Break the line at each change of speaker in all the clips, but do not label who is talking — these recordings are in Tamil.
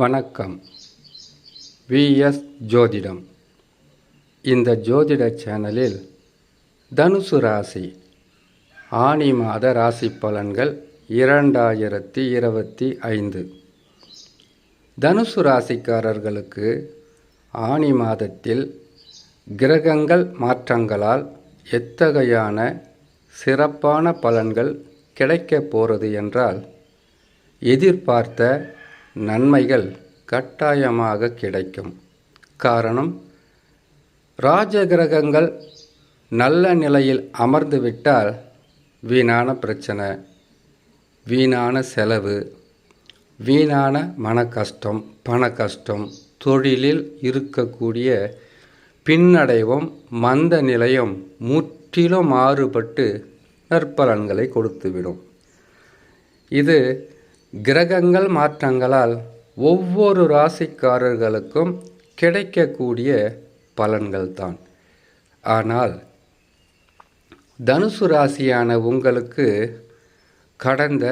வணக்கம். விஎஸ் ஜோதிடம். இந்த ஜோதிட சேனலில் தனுசு ராசி ஆனி மாத ராசி பலன்கள் 2025. தனுசு ராசிக்காரர்களுக்கு ஆனி மாதத்தில் கிரகங்கள் மாற்றங்களால் எத்தகையான சிறப்பான பலன்கள் கிடைக்கப் போகிறது என்றால், எதிர்பார்த்த நன்மைகள் கட்டாயமாக கிடைக்கும். காரணம், ராஜகிரகங்கள் நல்ல நிலையில் அமர்ந்துவிட்டால் வீணான பிரச்சனை, வீணான செலவு, வீணான மன கஷ்டம், பண கஷ்டம், தொழிலில் இருக்கக்கூடிய பின்னடைவும் மந்த நிலையும் முற்றிலும் மாறுபட்டு நற்பலன்களை கொடுத்துவிடும். இது கிரகங்கள் மாற்றங்களால் ஒவ்வொரு ராசிக்காரர்களுக்கும் கிடைக்கக்கூடிய பலன்கள்தான். ஆனால் தனுசு ராசியான உங்களுக்கு கடந்த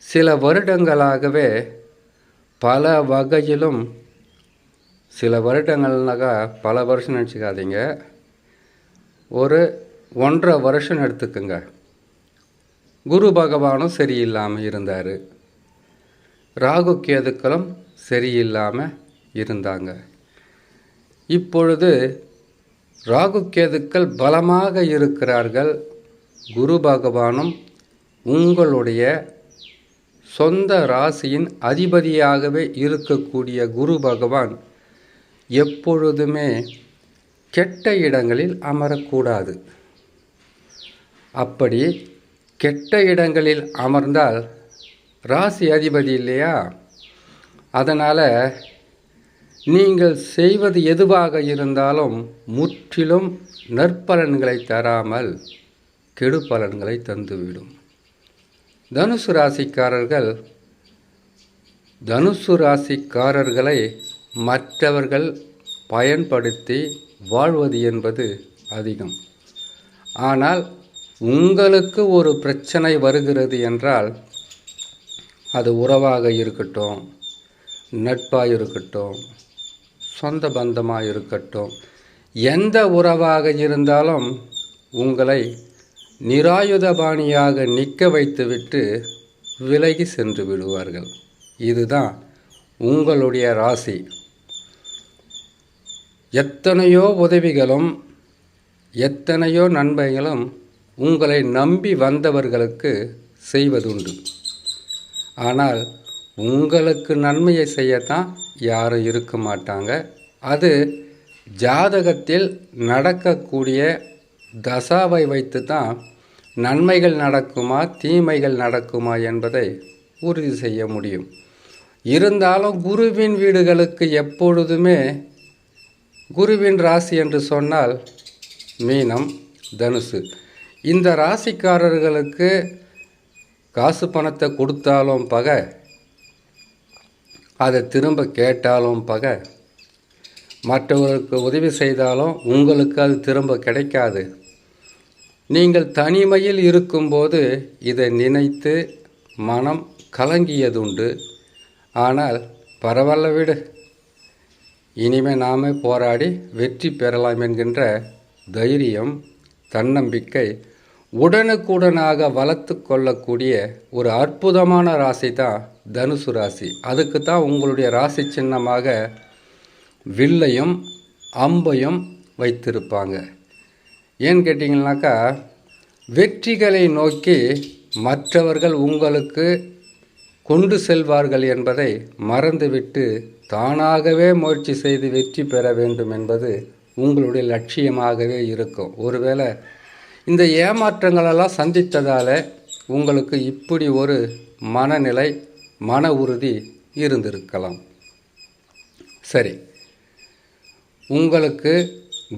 சில வருடங்களாகவே பல வகையிலும், சில வருடங்கள்னாக்கா பல வருஷம் நினச்சிக்காதீங்க, ஒரு 1.5 வருஷம் எடுத்துக்குங்க. குரு பகவானும் சரியில்லாமல் இருந்தார், ராகு கேதுக்களும் சரியில்லாமல் இருந்தாங்க. இப்பொழுது ராகு கேதுக்கள் பலமாக இருக்கிறார்கள். குரு பகவானும் உங்களுடைய சொந்த ராசியின் அதிபதியாகவே இருக்கக்கூடிய குரு பகவான் எப்பொழுதுமே கெட்ட இடங்களில் அமரக்கூடாது. அப்படி கெட்ட இடங்களில் அமர்ந்தால் ராசி அதிபதி இல்லையா? அதனால் நீங்கள் செய்வது எதுவாக இருந்தாலும் முற்றிலும் நற்பலன்களை தராமல் கெடு பலன்களை தந்துவிடும். தனுசு ராசிக்காரர்களை மற்றவர்கள் பயன்படுத்தி வாழ்வது என்பது அதிகம். ஆனால் உங்களுக்கு ஒரு பிரச்சனை வருகிறது என்றால், அது உறவாக இருக்கட்டும், நட்பாக இருக்கட்டும், சொந்த பந்தமாக இருக்கட்டும், எந்த உறவாக இருந்தாலும் உங்களை நிராயுதபாணியாக நிற்க வைத்துவிட்டு விலகி சென்று விடுவார்கள். இதுதான் உங்களுடைய ராசி. எத்தனையோ உதவிகளும் எத்தனையோ நன்மைகளும் உங்களை நம்பி வந்தவர்களுக்கு செய்வதுண்டு. ஆனால் உங்களுக்கு நன்மையை செய்யத்தான் யாரும் இருக்க மாட்டாங்க. அது ஜாதகத்தில் நடக்கக்கூடிய தசாவை வைத்து தான் நன்மைகள் நடக்குமா தீமைகள் நடக்குமா என்பதை உறுதி செய்ய முடியும். இருந்தாலும் குருவின் வீடுகளுக்கு எப்பொழுதுமே, குருவின் ராசி என்று சொன்னால் மீனம், தனுசு, இந்த ராசிக்காரர்களுக்கு காசு பணத்தை கொடுத்தாலும் பகை, அதை திரும்ப கேட்டாலும் பகை, மற்றவர்களுக்கு உதவி செய்தாலும் உங்களுக்கு அது திரும்ப கிடைக்காது. நீங்கள் தனிமையில் இருக்கும்போது இதை நினைத்து மனம் கலங்கியதுண்டு. ஆனால் பரவாயில்ல விடு, இனிமேல் நாமே போராடி வெற்றி பெறலாம் என்கின்ற தைரியம், தன்னம்பிக்கை உடனுக்குடனாக வளர்த்து கொள்ளக்கூடிய ஒரு அற்புதமான ராசி தான் தனுசு ராசி. அதுக்கு தான் உங்களுடைய ராசி சின்னமாக வில்லையும் அம்பையும் வைத்திருப்பாங்க. ஏன்னு கேட்டிங்கனாக்கா, வெற்றிகளை நோக்கி மற்றவர்கள் உங்களுக்கு கொண்டு செல்வார்கள் என்பதை மறந்துவிட்டு தானாகவே முயற்சி செய்து வெற்றி பெற வேண்டும் என்பது உங்களுடைய லட்சியமாகவே இருக்கும். ஒருவேளை இந்த ஏமாற்றங்களெல்லாம் சந்தித்ததால் உங்களுக்கு இப்படி ஒரு மனநிலை, மன உறுதி இருந்திருக்கலாம். சரி, உங்களுக்கு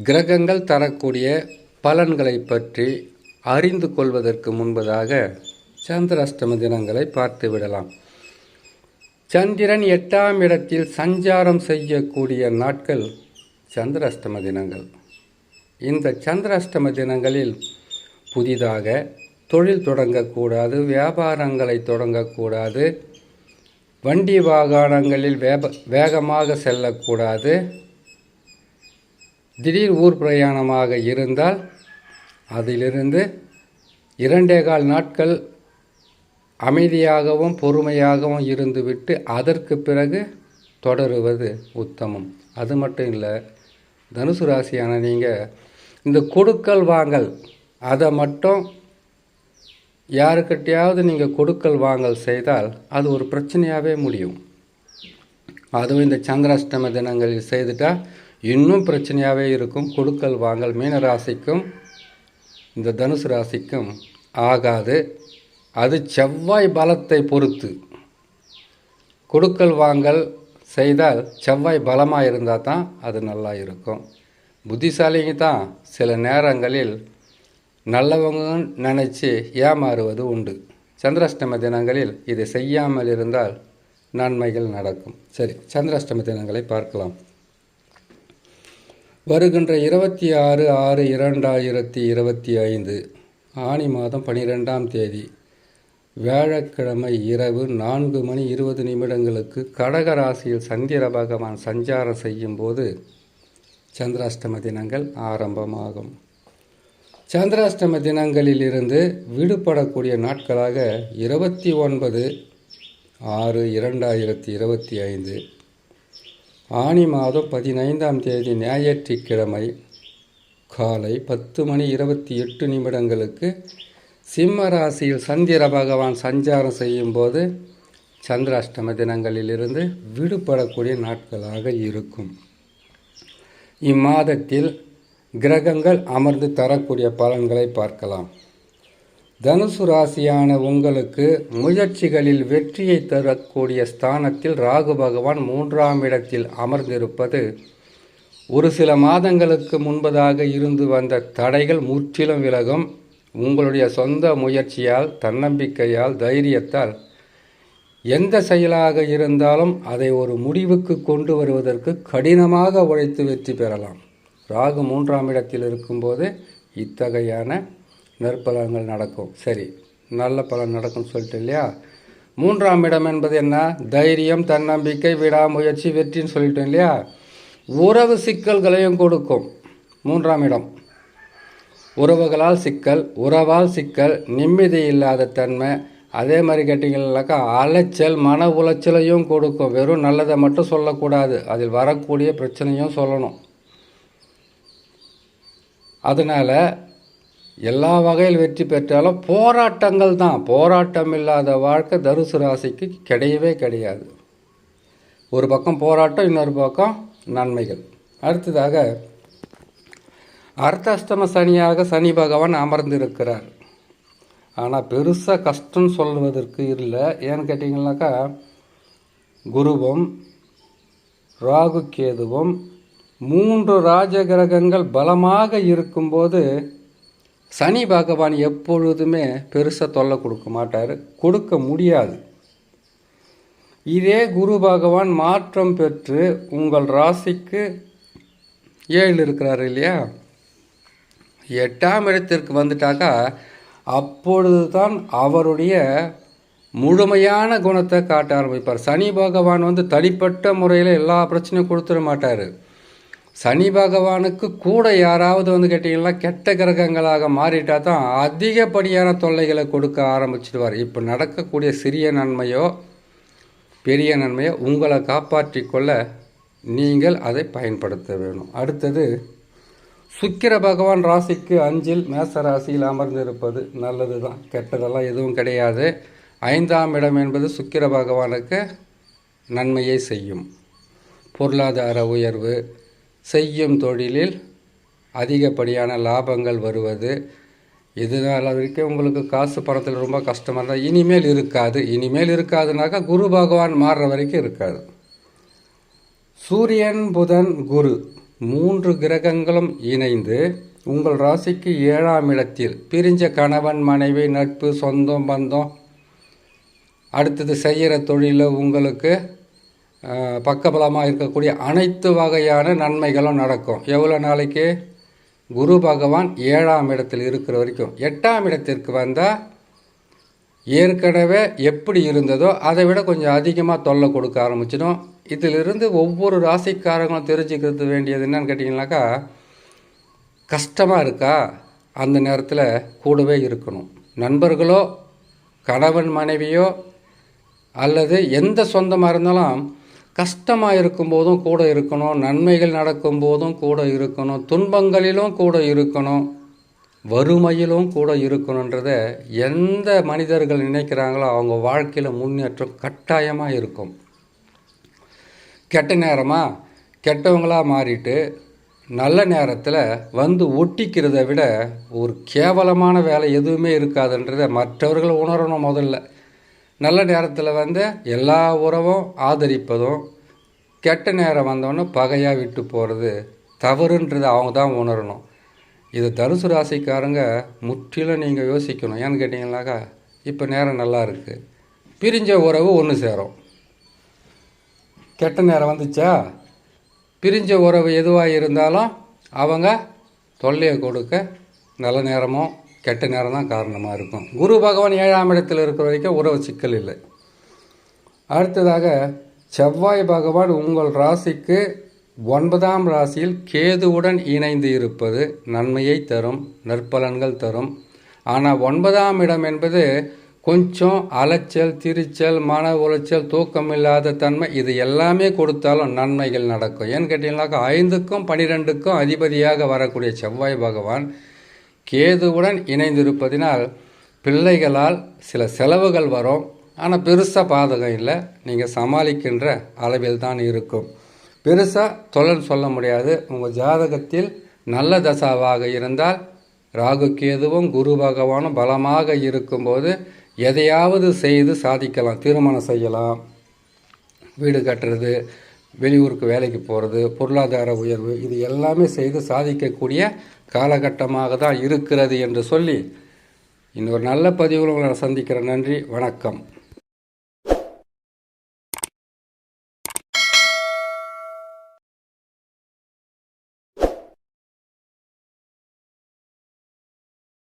கிரகங்கள் தரக்கூடிய பலன்களை பற்றி அறிந்து கொள்வதற்கு முன்பதாக சந்திராஷ்டம தினங்களை பார்த்து விடலாம். சந்திரன் 8ஆம் இடத்தில் சஞ்சாரம் செய்யக்கூடிய நாட்கள் சந்திராஷ்டம தினங்கள். இந்த சந்திராஷ்டம தினங்களில் புதிதாக தொழில் தொடங்கக்கூடாது, வியாபாரங்களை தொடங்கக்கூடாது, வண்டி வாகனங்களில் வேகமாக செல்லக்கூடாது. திடீர் ஊர் பிரயாணமாக இருந்தால் அதிலிருந்து 2.25 நாட்கள் அமைதியாகவும் பொறுமையாகவும் இருந்துவிட்டு அதற்கு பிறகு தொடருவது உத்தமம். அது மட்டும் இல்லை, தனுசு ராசியான நீங்கள் இந்த கொடுக்கல் வாங்கல் அதை மட்டும் யாருக்கிட்டையாவது நீங்கள் கொடுக்கல் வாங்கல் செய்தால் அது ஒரு பிரச்சனையாகவே முடியும். அதுவும் இந்த சந்திராஷ்டம தினங்களில் செய்துட்டால் இன்னும் பிரச்சனையாகவே இருக்கும். கொடுக்கல் வாங்கல் மீன ராசிக்கும் இந்த தனுசு ராசிக்கும் ஆகாது. அது செவ்வாய் பலத்தை பொறுத்து. கொடுக்கல் வாங்கல் செய்தால் செவ்வாய் பலமாக இருந்தால் தான் அது நல்லா இருக்கும். புத்திசாலிங்க தான் சில நேரங்களில் நல்லவங்க நினச்சி ஏமாறுவது உண்டு. சந்திராஷ்டம தினங்களில் இதை செய்யாமல் இருந்தால் நன்மைகள் நடக்கும். சரி, சந்திராஷ்டம தினங்களை பார்க்கலாம். வருகின்ற 26/6/2025 ஆனி மாதம் 12ஆம் தேதி வியாழக்கிழமை இரவு 4:20 கடக ராசியில் சந்திர பகவான் சஞ்சாரம் செய்யும் போது சந்திராஷ்டம தினங்கள் ஆரம்பமாகும். சந்திராஷ்டம தினங்களிலிருந்து விடுபடக்கூடிய நாட்களாக 29/6/2025 ஆனி மாதம் 15ஆம் தேதி ஞாயிற்றுக்கிழமை காலை 10:28 சிம்ம ராசியில் சந்திர பகவான் சஞ்சாரம் செய்யும் போது சந்திராஷ்டம தினங்களிலிருந்து விடுபடக்கூடிய நாட்களாக இருக்கும். இம்மாதத்தில் கிரகங்கள் அமர்ந்து தரக்கூடிய பலன்களை பார்க்கலாம். தனுசு ராசியான உங்களுக்கு முயற்சிகளில் வெற்றியை தரக்கூடிய ஸ்தானத்தில் ராகு பகவான் 3ஆம் இடத்தில் அமர்ந்திருப்பது ஒரு சில மாதங்களுக்கு முன்பதாக இருந்து வந்த தடைகள் முற்றிலும் விலகும். உங்களுடைய சொந்த முயற்சியால், தன்னம்பிக்கையால், தைரியத்தால் எந்த செயலாக இருந்தாலும் அதை ஒரு முடிவுக்கு கொண்டு வருவதற்கு கடினமாக உழைத்து வெற்றி பெறலாம். ராகு 3ஆம் இடத்தில் இருக்கும்போது இத்தகையான நற்பலன்கள் நடக்கும். சரி, நல்ல பலன் நடக்கும்னு சொல்லிட்டு இல்லையா. 3ஆம் இடம் என்பது என்ன? தைரியம், தன்னம்பிக்கை, விடாமுயற்சி, வெற்றின்னு சொல்லிட்டோம் இல்லையா. உறவு சிக்கல்களையும் கொடுக்கும் 3ஆம் இடம். உறவுகளால் சிக்கல், உறவால் சிக்கல், நிம்மதி இல்லாத தன்மை, அதே மாதிரி கேட்டிங்கன்னாக்கா அலைச்சல், மன உளைச்சலையும் கொடுக்கும். வெறும் நல்லதை மட்டும் சொல்லக்கூடாது, அதில் வரக்கூடிய பிரச்சனையும் சொல்லணும். அதனால் எல்லா வகையில் வெற்றி பெற்றாலும் போராட்டங்கள் தான். போராட்டம் இல்லாத வாழ்க்கை தனுசு ராசிக்கு கிடையவே கிடையாது. ஒரு பக்கம் போராட்டம், இன்னொரு பக்கம் நன்மைகள். அடுத்ததாக அர்த்தாஷ்டம சனியாக சனி பகவான் அமர்ந்திருக்கிறார். ஆனால் பெருசாக கஷ்டம் சொல்வதற்கு இல்லை. ஏன்னு கேட்டிங்கன்னாக்கா குருவும் ராகு கேதுவும் 3 ராஜகிரகங்கள் பலமாக இருக்கும்போது சனி பகவான் எப்பொழுதுமே பெருசாக தொல்லை கொடுக்க மாட்டார், கொடுக்க முடியாது. இதே குரு பகவான் மாற்றம் பெற்று உங்கள் ராசிக்கு 7 இருக்கிறார் இல்லையா, 8ஆம் இடத்திற்கு வந்துட்டாக்கா அப்பொழுது தான் அவருடைய முழுமையான குணத்தை காட்ட ஆரம்பிப்பார். சனி பகவான் தனிப்பட்ட முறையில் எல்லா பிரச்சனையும் கொடுத்துட மாட்டார். சனி பகவானுக்கு கூட யாராவது கேட்டிங்கன்னா கெட்ட கிரகங்களாக மாறிட்டா தான் அதிகப்படியான தொல்லைகளை கொடுக்க ஆரம்பிச்சிடுவார். இப்போ நடக்கக்கூடிய சிறிய நன்மையோ பெரிய நன்மையோ உங்களை காப்பாற்றி கொள்ள நீங்கள் அதை பயன்படுத்த வேணும். அடுத்தது சுக்கிர பகவான் ராசிக்கு 5 மேச ராசியில் அமர்ந்திருப்பது நல்லது தான், கெட்டதெல்லாம் எதுவும் கிடையாது. 5ஆம் இடம் என்பது சுக்கிர பகவானுக்கு நன்மையை செய்யும். பொருளாதார உயர்வு, செய்யும் தொழிலில் அதிகப்படியான லாபங்கள் வருவது, இதனால் வரைக்கும் உங்களுக்கு காசு பணத்தில் ரொம்ப கஷ்டமாக இருந்தால் இனிமேல் இருக்காது. இனிமேல் இருக்காதுனாக்கா குரு பகவான் மாறுற வரைக்கும் இருக்காது. சூரியன், புதன், குரு 3 கிரகங்களும் இணைந்து உங்கள் ராசிக்கு 7ஆம் இடத்தில் பிரிஞ்ச கணவன், மனைவி, நட்பு, சொந்தம், பந்தம், அடுத்தது செய்கிற தொழிலில் உங்களுக்கு பக்கபலமாக இருக்கக்கூடிய அனைத்து வகையான நன்மைகளும் நடக்கும். எவ்வளோ நாளைக்கு? குரு பகவான் 7ஆம் இடத்தில் இருக்கிற வரைக்கும். 8ஆம் இடத்திற்கு வந்தால் ஏற்கனவே எப்படி இருந்ததோ அதை விட கொஞ்சம் அதிகமாக தொல்லை கொடுக்க ஆரம்பிச்சிடும். இதிலிருந்து ஒவ்வொரு ராசிக்காரங்களும் தெரிஞ்சுக்கிறது வேண்டியது என்னன்னு கேட்டிங்கனாக்கா, கஷ்டமாக இருக்கா அந்த நேரத்தில் கூடவே இருக்கணும். நண்பர்களோ கணவன் மனைவியோ அல்லது எந்த சொந்தமாக இருந்தாலும் கஷ்டமாக இருக்கும்போதும் கூட இருக்கணும், நன்மைகள் நடக்கும்போதும் கூட இருக்கணும், துன்பங்களிலும் கூட இருக்கணும், வறுமையிலும் கூட இருக்கணுன்றத எந்த மனிதர்கள் நினைக்கிறாங்களோ அவங்க வாழ்க்கையில் முன்னேற்றம் கட்டாயமாக இருக்கும். கெட்ட நேரமாக கெட்டவங்களாக மாறிட்டு நல்ல நேரத்தில் வந்து ஒட்டிக்கிறத விட ஒரு கேவலமான வேலை எதுவுமே இருக்காதுன்றதை மற்றவர்கள் உணரணும். முதல்ல நல்ல நேரத்தில் வந்து எல்லா உறவும் ஆதரிப்பதும், கெட்ட நேரம் வந்தோன்னே பகையாக விட்டு போகிறது தவறுன்றதை அவங்க தான் உணரணும். இது தனுசு ராசிக்காரங்க முற்றிலும் நீங்கள் யோசிக்கணும். ஏன்னு கேட்டிங்கனாக்கா, இப்போ நேரம் நல்லா இருக்குது, பிரிஞ்ச உறவு ஒன்று சேரும். கெட்ட நேரம் வந்துச்சா, பிரிஞ்ச உறவு எதுவாக இருந்தாலும் அவங்க தொல்லையை கொடுக்க நல்ல நேரமும் கெட்ட நேரம் தான் காரணமாக இருக்கும். குரு பகவான் 7ஆம் இடத்தில் இருக்கிற வரைக்கும் உறவு சிக்கல் இல்லை. அடுத்ததாக செவ்வாய் பகவான் உங்கள் ராசிக்கு 9ஆம் ராசியில் கேதுவுடன் இணைந்து இருப்பது நன்மையை தரும், நற்பலன்கள் தரும். ஆனால் 9ஆம் இடம் என்பது கொஞ்சம் அலைச்சல், திரிச்சல், மன உளைச்சல், தூக்கமில்லாத தன்மை, இது எல்லாமே கொடுத்தாலும் நன்மைகள் நடக்கும். ஏன்னு கேட்டீங்கன்னாக்கா 5க்கும் 12க்கும் அதிபதியாக வரக்கூடிய செவ்வாய் பகவான் கேதுவுடன் இணைந்திருப்பதினால் பிள்ளைகளால் சில செலவுகள் வரும். ஆனால் பெருசாக பாதகம் இல்லை, நீங்கள் சமாளிக்கின்ற அளவில் தான் இருக்கும். பெருசாக தொழில் சொல்ல முடியாது. உங்கள் ஜாதகத்தில் நல்ல தசாவாக இருந்தால் ராகு கேதுவும் குரு பகவானும் பலமாக இருக்கும்போது எதையாவது செய்து சாதிக்கலாம். திருமணம் செய்யலாம், வீடு கட்டுறது, வெளியூருக்கு வேலைக்கு போகிறது, பொருளாதார உயர்வு, இது எல்லாமே செய்து சாதிக்கக்கூடிய காலகட்டமாக தான் இருக்கிறது என்று சொல்லி இன்னொரு நல்ல பதிவில் உங்களை சந்திக்கிறேன். நன்றி, வணக்கம்.